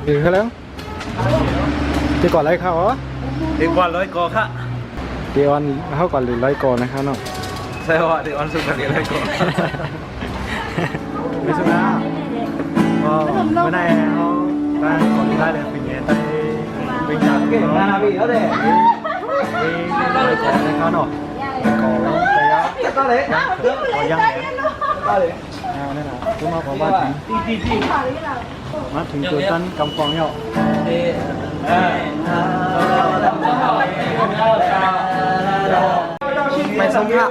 ดีขึ้นแล้วดีกว่าไรเขาเหรอ ดีกว่าร้อยกอค่ะ เดี๋ยววันเขาก่อนหรือไรก่อนนะครับเนาะ ใช่ว่าดีวันสุดท้ายร้อยกอ ไม่ใช่นะก็เมื่อไหร่เขาได้ก่อนได้เลยเป็นไงได้เป็นจากเก่งนะพี่เขาเด็กได้ก่อนนะครับเนาะก่อนแต่ยังก็เลยก่อนยังก็เลยนี่นะคือมาบอกว่าถึงจุดนั้นกำปองเนี่ยไม่สมค่ะ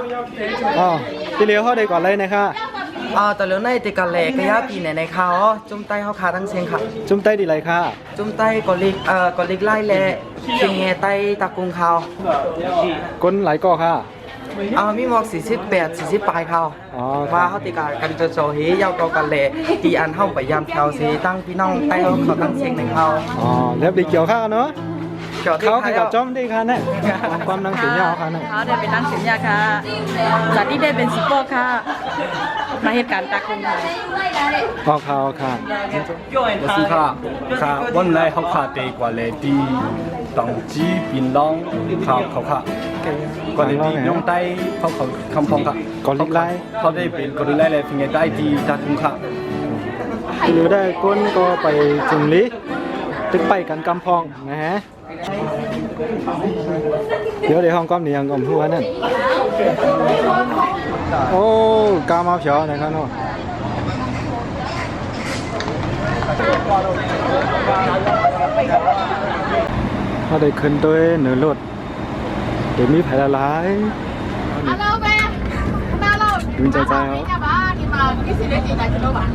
อ๋อที่เลี้ยวเขาได้ก่อนเลยนะคะ แต่เรื่องในติกันแหลกระยะปีในเขาจุ่มไต้เขาขาตั้งเชียงค่ะ จุ่มใต้ดีไรค่ะ จุ่มไต้กอลิกไล่แหล่เชียงแงไต้ตะกุงเขา ก้นไหลก่อค่ะ มีหมอก48 40ปลายเขา อ๋อ ว่าเขาติกันจะโจเฮยาวกันแหลตีอันเข้าไปยามแถวสีตั้งพี่น้องไต้เขาตั้งเชียงในเขา อ๋อแล้วดีเกี่ยวข้าวเนาะเขาให้กับจ้อมได้ค่ะเนี่ยความนั่งถึงยาวค่ะเนี่ย เขาได้เป็นนักเขียนยาค่ะ จากที่ได้เป็นซิปเปอร์ค่ะ มาเหตุการณ์ตาคุงค่ะ ออกข่าวค่ะ 我是他，他本来好卡地过来的，当机槟榔考卡，过来的用带考看方卡，เขาได้เป็นกอลิไลเลยฟิงเกได้ดีตาคุงค่ะ หรือได้ก้นก็ไปจุงลิตึกไปกันกำพองนะฮะเดี๋ยวห้องก้อมนี่ยังก้อมทั่วนั่นโอ้กามาเผียวนะครับเนาะเขาได้ขึ้นตัวเหนือรถเดี๋ยวมีแผลละลาย Hello bé, hello. ดูใจใจเขา Nhà bà thì mà cái gì đấy chị này cho bạn.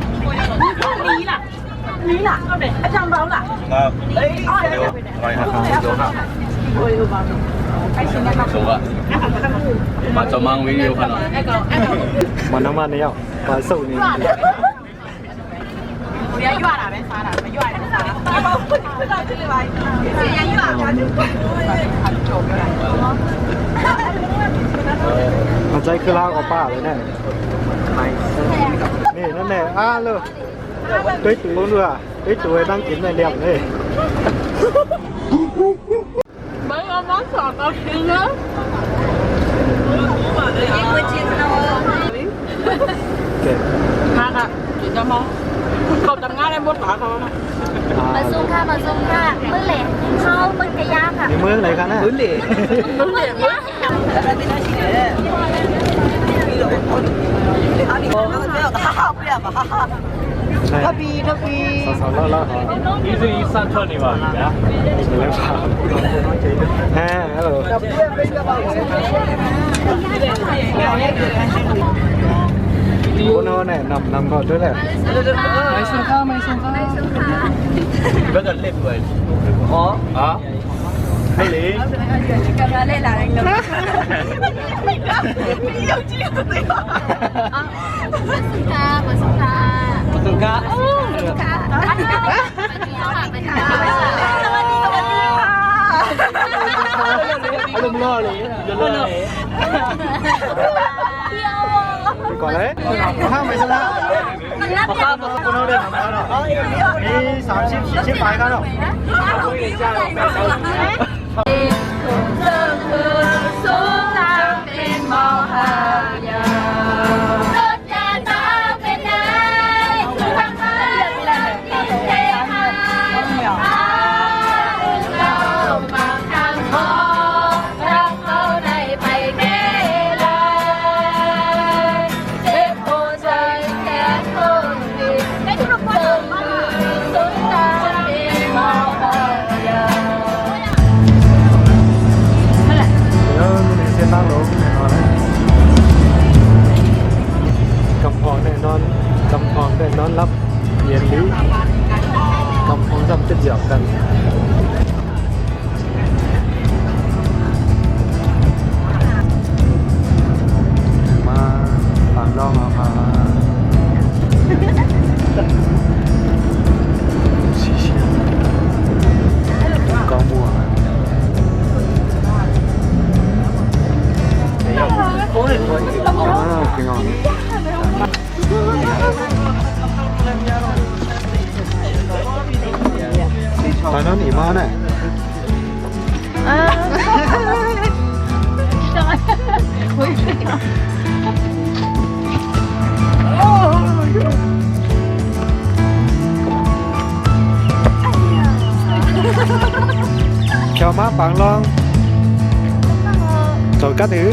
Lý là, không để ở trong đó là. ครับเดี๋ยวหน่อยครับเดี๋ยวครับสูงอ่ะมาจะมั่งวิดีโอขนาด มันน้ำมันนี่อ่ะปลาสุนี่ Ủa ya dọa là bé phá là bé dọa là sao? Chị ya dọa cho chúng tôi. มันใจคือลาวกับป้าเลยเนี่ยนี่นั่นแหละเลยด้วยตัวเรือด้วยตัวนั่งกินในเรียบเลย Mấy ông nói sọt tao kia nhá. Chị vừa chiên đâu. เก่ง ค่ะค่ะกินจะมองเขาจำง่ายได้หมดหรอเขา Bà Dungค่ะ bà Dungค่ะ Mướn lẻ, khâu, mướn cái giáค่ะ. ในเมืองไหนกันน่ะ พื้นเหล่ Mướn lẻ, mướn. ใช่ทับปีสาวๆเล่านี่คืออีสันเท่านี้วะนะ แล้วครับฮัลโหลโน่เนี่ยนำก่อนด้วยแหละ ไม่สมค่ะไม่สมค่ะ ก็จะเล่นเลยอ๋อให้หลี Cầm ra đây là anh được. Bà Dungค่ะ สุกะ ค่ะอันนี้ก็เป็นค่ะสวัสดีค่ะ อารมณ์ล่อเลยจะล่อเลย ไปก่อนเลยข้าวไม่ชนะข้าวมาคุณเอาเดินทำกันหรอมี30-40 ปลายกันหรอ ตั้งลงแน่นอนกำพองแน่นอนกำพองแน่นอนรับเย็นลิ้วกำพองจำจะเจียวกันมาฝั่งร่องมาพากองบัวจริงเหรอ มาน้องหนีมาน่ะ cho má bạn luôn rồi cá thử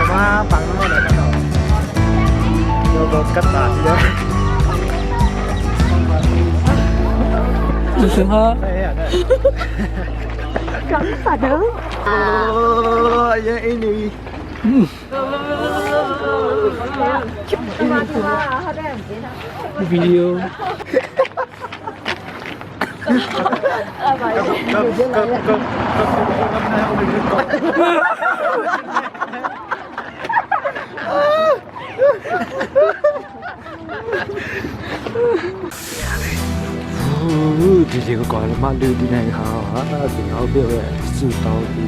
má bạn nó là cái đầu vô cách tạt gì đấy 무슨 하? vậy đi 비디오. thì chỉ có gọi là mang đưa đi này hả thì nó biết về sự tao thì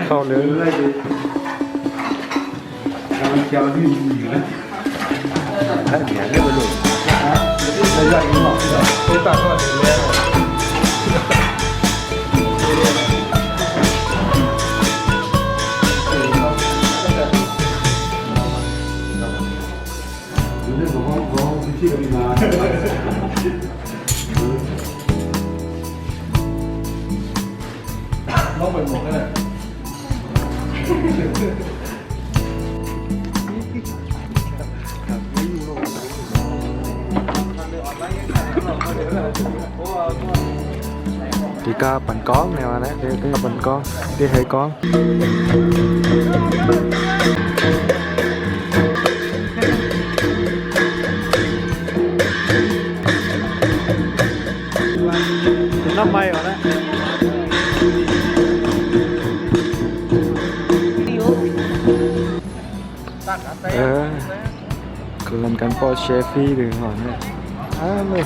không lớn thì ca bánh con này mà đấy đây là bánh con đi hệ con năm may rồi đấy lần cán po chef phi đừng hỏi nữa này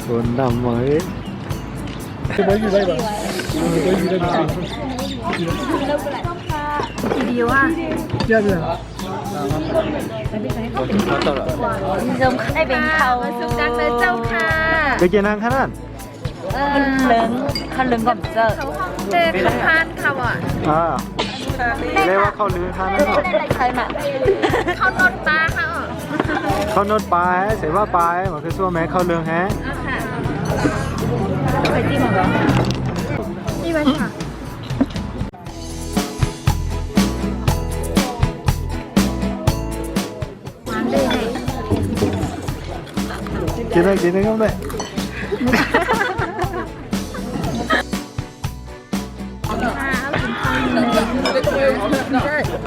bốn năm mới video à dùng đây bên khẩu xúc giác tới châuค่ะ cái kia năng khá nè เขาเลิงก่อนเจอ เจอข้าวพานเขาอ่ะ เรียกว่าเขาลือท่านั่นหรอ ใครมา เขานนปลาเขาอ่ะ เขานดปลายเสียว่าปลายมันคือซัวแม้เขาเลืองแฮะ ค่ะเคยจิ้มเหรอนี่มันค่ะหวานเลย กินได้không đấy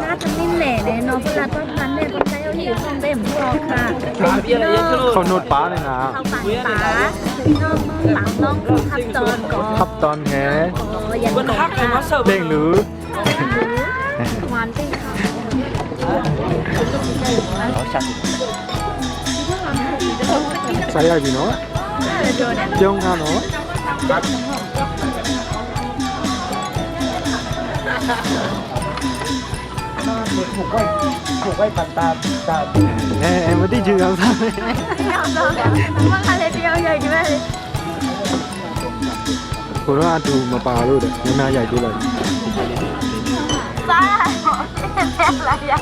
น่าจะนิ่มแหล่เลยเนาะเวลาต้นพันธุ์เนี่ยคนใช้เอาหิวของเต็มพอค่ะ เขานดปลาเลยนะ เขาปั่นปลาน้องปังน้องทับตอนก่อน ทับตอนแฮะ อย่างก่อนค่ะ เด้งหรือ หวานจริงค่ะ ใส่อะไรดีเนาะเจียวงานเนาะ ผูกไว้ปันตา em mới đi chưa không sao Mang hai lê tiêu vậy chứ vậy. cô nó ăn tù mà bà luôn đấy nhưng mà dạy chú lời Ba em là vậy.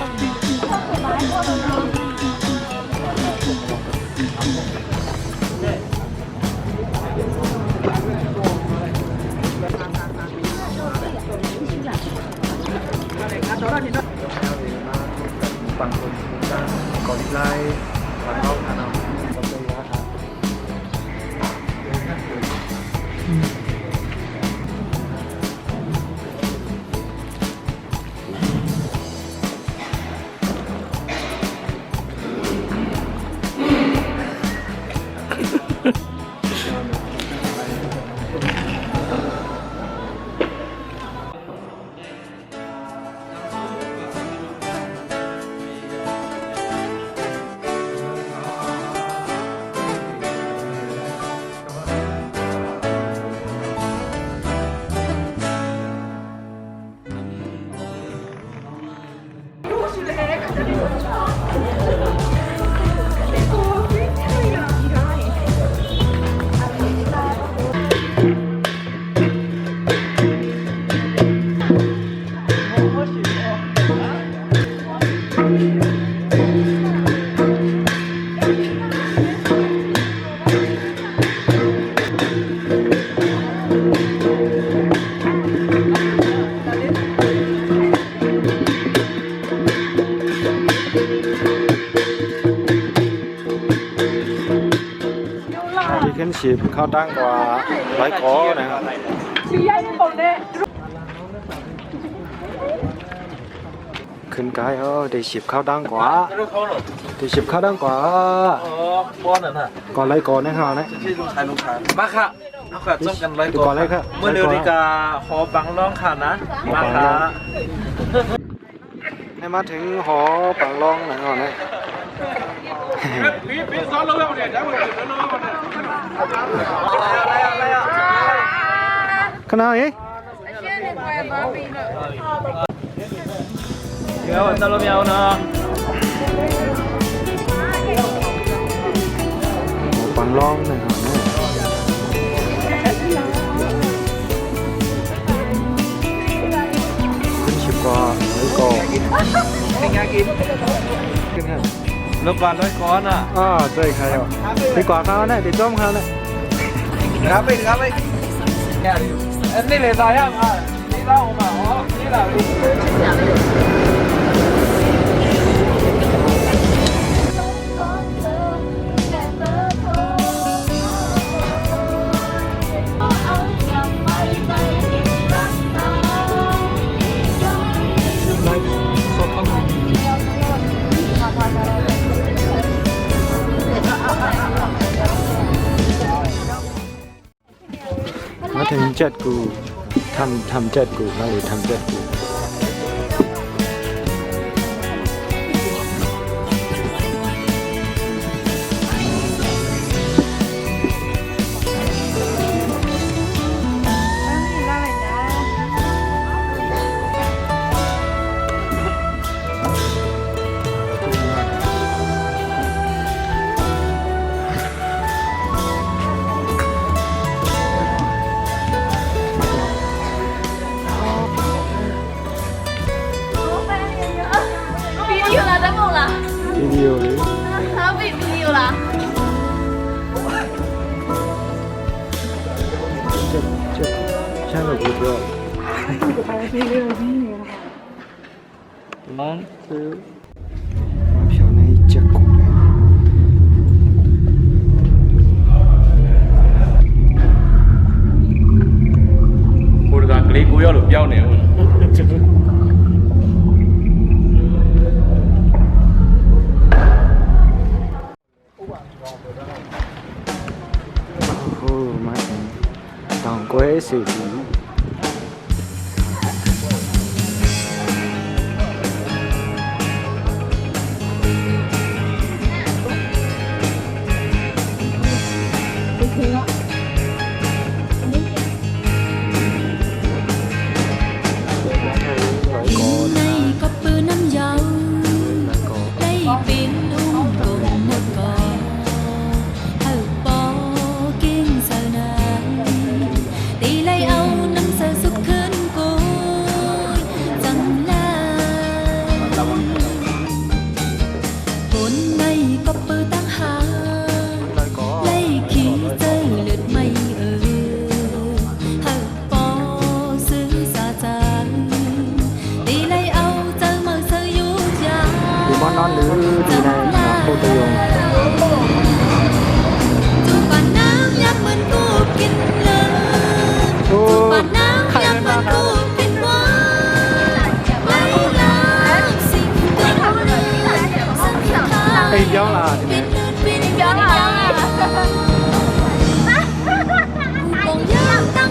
bằngคนด้านก่อนไล่วันรอบนาก็เป็นราคาที่ขึ้นฉีบเข้าตั้งกว่าร้อยก้อนะครับขึ้นไกลได้ฉีบเข้าตั้งกว่าได้ฉีบเข้าตั้งกว่า ป้อนน่ะ ก่อนร้อยก้อนะฮะนะ ที่ลุงชายมาค่ะเอาค่ะจ้องกันไว้ ก่อนเลยครับ เมื่อเดือนดีกาขอบังร้องค่ะนะมาค่ะ ให้มาถึงหอปังลองหน่อยก่อนนะขนาดนี้ เดี๋ยวจะลงยาวนะ ปังลองหน่อยก่อนนะขึ้นชิบกว่าร้อยก้อ เป็นไงกิน ขึ้นครับ รถบัสร้อยก้อนอ่ะ ใช่ใครอ่ะดีกว่าเขาเนี่ยดีจ้อมเขาเนี่ย ครับไปนี่เลยตายยังอ่ะนี่เล่ามาอ๋อนี่แหละ มาถึงเจ็ดกูทำเจ็ดกูมาเลยทำเจ็ดกูวิดีโอเลย Hả bị video là เจ็ดใช่หรือเปล่าน้องซื้อเพียวในเจ็ดกูเลย Cô được clip của yêu được nhau nè. โอ้มาถึงตองก้วยสีดีร้อยก้อน này có bữa năm giàu đây biển hùng có bơ tăng hà lấy khi rơi lượt mây hạt bò xứ xa chán đi lấy áo chờ mơ sơ yu cha đi món non nữ đi này là cô tiêu dùng bạn nam nhắc mình cô kinh lơ bạn nam nhắc mình cô kinh quá lấy lá xin Ê, gió là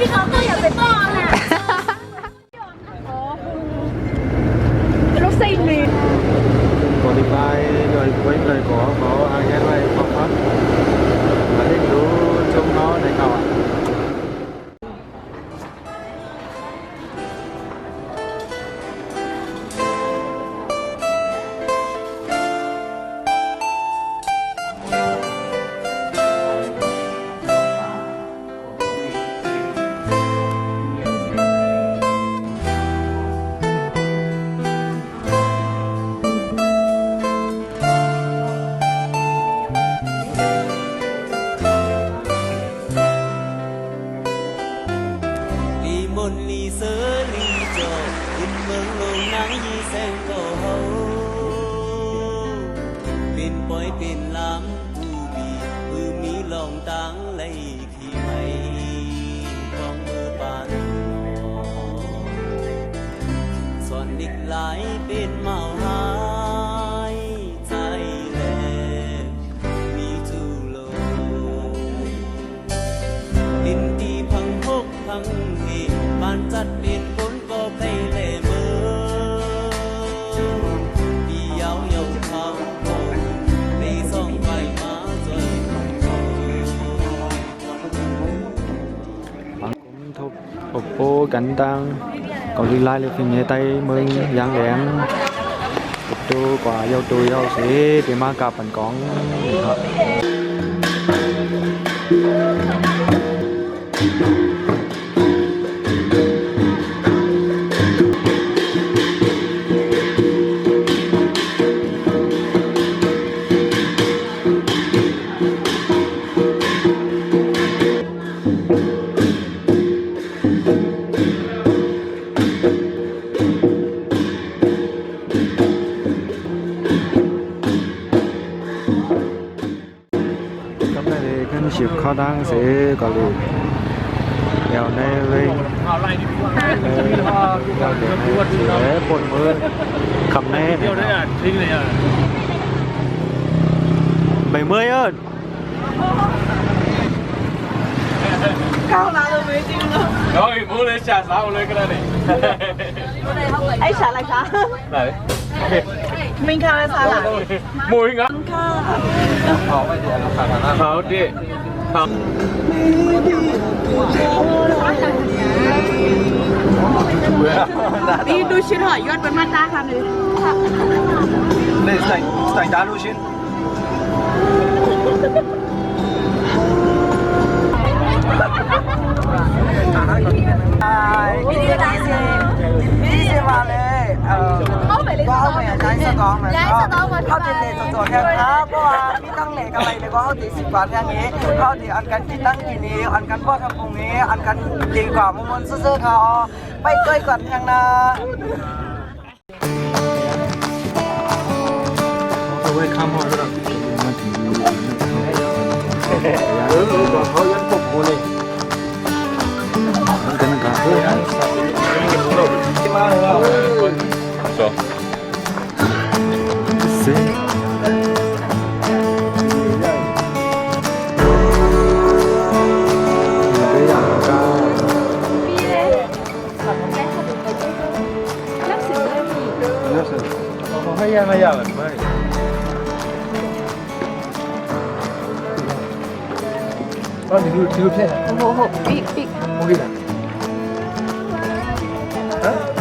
พี่เขาก็อยากเป็นพ่อน่ะ có đi bay rồi với lời có ai nghe lại không hết mà đi đủ trong nó để nào ạ lì môn lì sớ lì trò in mương lông nắng y sen tổ hậu bên bói bên lắm tu bì mi lòng táng lấy khi mây con mưa bàn son địch lái bên màu haiใจแลมีจูโลดินตีพังพกพังเหบ้านจัดเป็นคนก็ไปเล่เมื่อปียาวยาวเขาโกในซ่องใบมาจอยcũng thuộc hộp bố cánh tăng còn đi lại là phim nhẹ tay mừng dáng đèn tu quả dâu tui dâu xí thì mà cặp bằng con hôm nay thì khăn ship khó đang sẽ có được đèo này lên để bồn mưa khẩm này 70 ơn Rồi, mua lên xả sao lên cái này đi. Ấy xả lại xả Này. mình khao là xả lại Mùi ngắm. Khảo đi. Khảo. đi đôi xin hỏi yuan vẫn mắt ta khăn đi Đây sảnh đá luôn xin. có phải trái sơ có màเขาติดเลทสดๆแค่ครับเพราะว่าพี่ตั้งเลทอะไรเลยก็เขาติด10 กว่าแค่นี้เขาติดอันกันกินตั้งกี่นี้อันกันพ่อทำปรุงนี้อันกันดีกว่ามันซื่อๆเขาไปเกยก่อนยังนะ 왜 감화를 거연 꼭 보내 안 되는가? 글쎄 hay là mấy thì đưa thế này. hộp bị Không ghi là. Hả?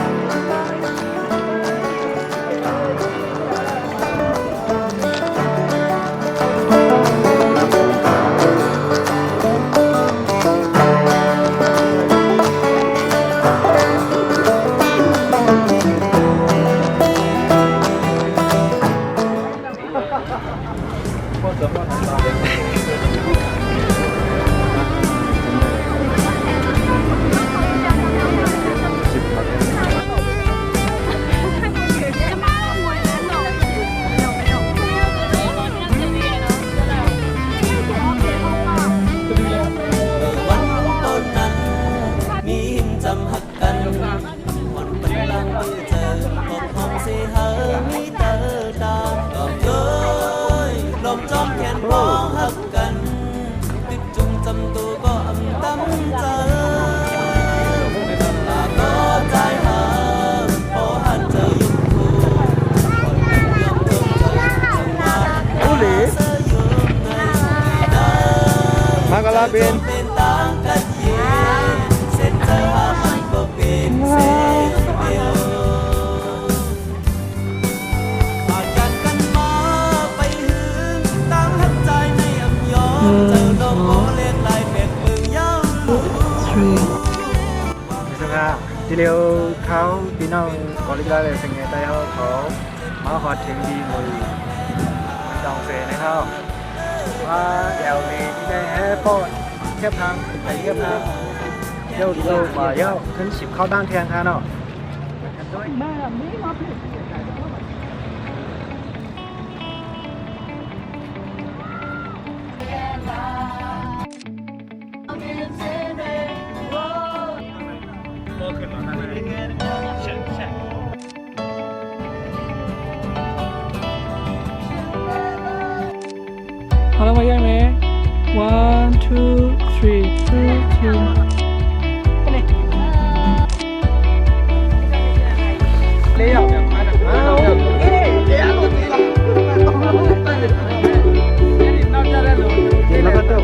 ต้นนั้นมีหินจำหักกันวันเป็นลังมือเจอบอกหอมเสียหามีเตอตาดอกเอ้ยลมจอมแขนพ้องหักกันติดจุ่มจำตัวก็อำตั้มใจตาก็ใจหาพอหันเจอยุ่งคู่คนเป็นยอมเพิ่มเจอจังหวะเสื้อยุ่งในได้ มากระลาเป็น เป็นต่างกันเย็นเส้นเธอหามันก็เป็นเส้นเดียวผ่านกันมาไปหืนตั้งหักใจในอำยอมเจอดอกโอเล็กลายเป็ดมือยาว Thực ra thì liệu kháo tí nào có lịch ra để thành ngày tay họ có máu hoạt thêm đi ngồi dòng xe này không và dẻo này đi đây hết bột khép thang thấy khép thang dâu dâu và dâu thân xịp khao đang thiang ha nó How long are you, man? 1, 2, 3, 2, 2. nó bắt đầu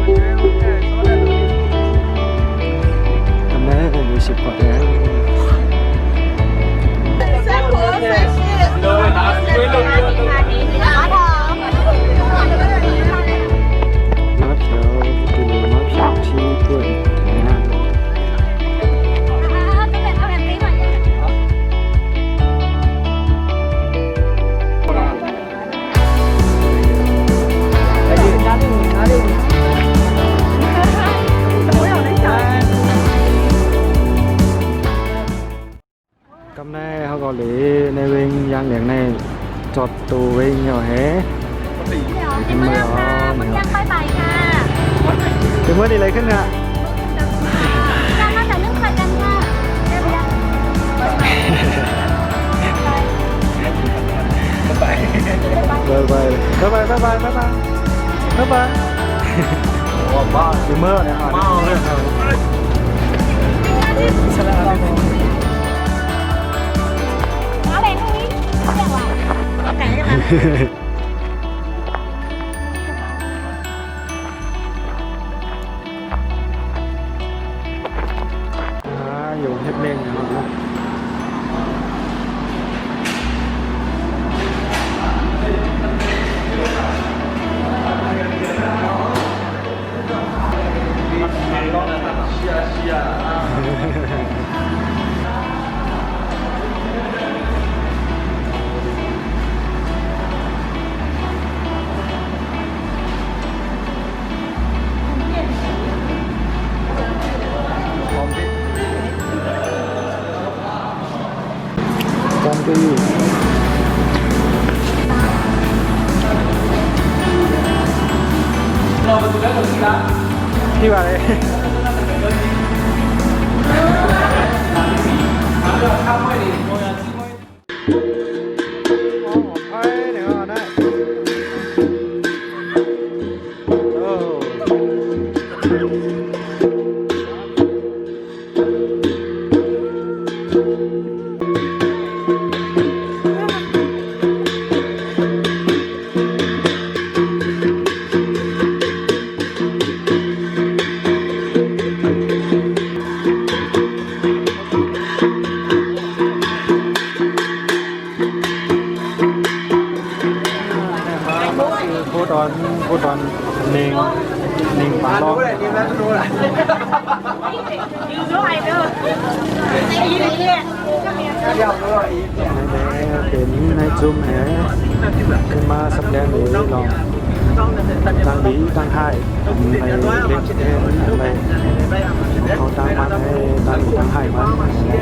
hôm nay là người xịp quả đấy má phiếu từ má phiếu chi tuổi thế nào hôm nay họ gọi lý nơi bên giang điện này chọt tù bên nhỏ hé thì mưa đó mìnhยังค่อยไปค่ะ ถึงว่าดีอะไรขึ้นอ่ะ การมาแต่เรื่องใครกันค่ะเรียบร้อย bye bye bye bye bye bye bye bye bye bye thì mưa này hỏi nói lên thôi chẳng là cảnh cho bạn dùng hết lên rồi con cái gì đi vào đây cô đón nền nền bán lo đến này zoom hé cái ma sắp đen để lòng ตั้งดีตั้งให้ในเล็กเอ็นอะไรเขาตั้งมาให้ตั้งดีตั้งให้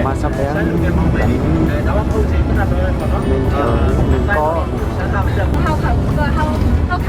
มาซับแบงกัน1 แถว 1 ก็ เขาขับก็เขาขับ